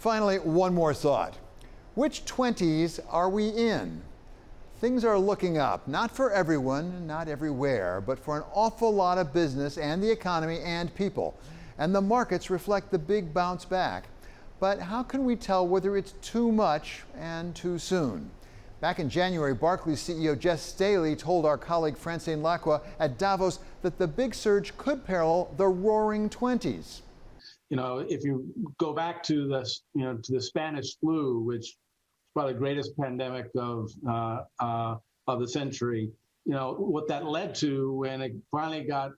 Finally, one more thought. Which 20s are we in? Things are looking up, not for everyone, not everywhere, but for an awful lot of business and the economy and people. And the markets reflect the big bounce back. But how can we tell whether it's too much and too soon? Back in January, Barclays CEO Jess Staley told our colleague Francine Lacqua at Davos that the big surge could parallel the roaring 20s. You know, if you go back to the Spanish flu, which is probably the greatest pandemic of the century, you know, what that led to when it finally got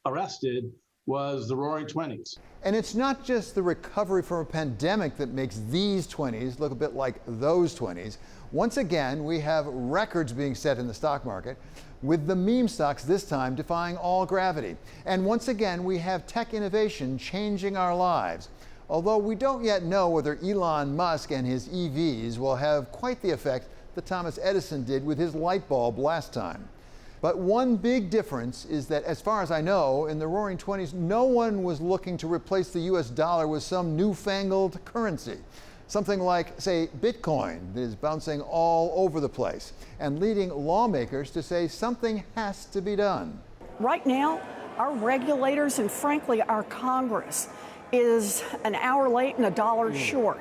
arrested was the roaring 20s. And it's not just the recovery from a pandemic that makes these 20s look a bit like those 20s. Once again, we have records being set in the stock market, with the meme stocks this time defying all gravity. And once again, we have tech innovation changing our lives. Although we don't yet know whether Elon Musk and his EVs will have quite the effect that Thomas Edison did with his light bulb last time. But one big difference is that, as far as I know, in the roaring 20s, no one was looking to replace the US dollar with some newfangled currency. Something like, say, Bitcoin that is bouncing all over the place and leading lawmakers to say something has to be done. Right now, our regulators and frankly, our Congress is an hour late and a dollar short.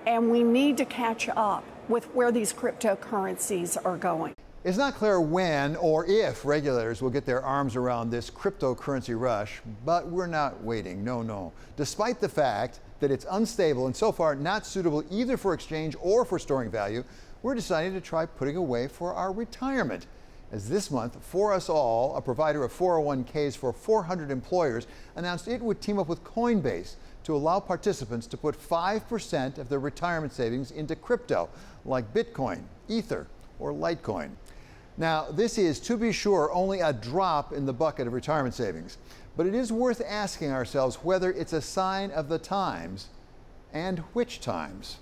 And we need to catch up with where these cryptocurrencies are going. It's not clear when or if regulators will get their arms around this cryptocurrency rush, but we're not waiting, no. Despite the fact that it's unstable and so far not suitable either for exchange or for storing value, we're deciding to try putting away for our retirement. As this month, For Us All, a provider of 401ks for 400 employers, announced it would team up with Coinbase to allow participants to put 5% of their retirement savings into crypto, like Bitcoin, Ether, or Litecoin. Now, this is, to be sure, only a drop in the bucket of retirement savings, but it is worth asking ourselves whether it's a sign of the times and which times.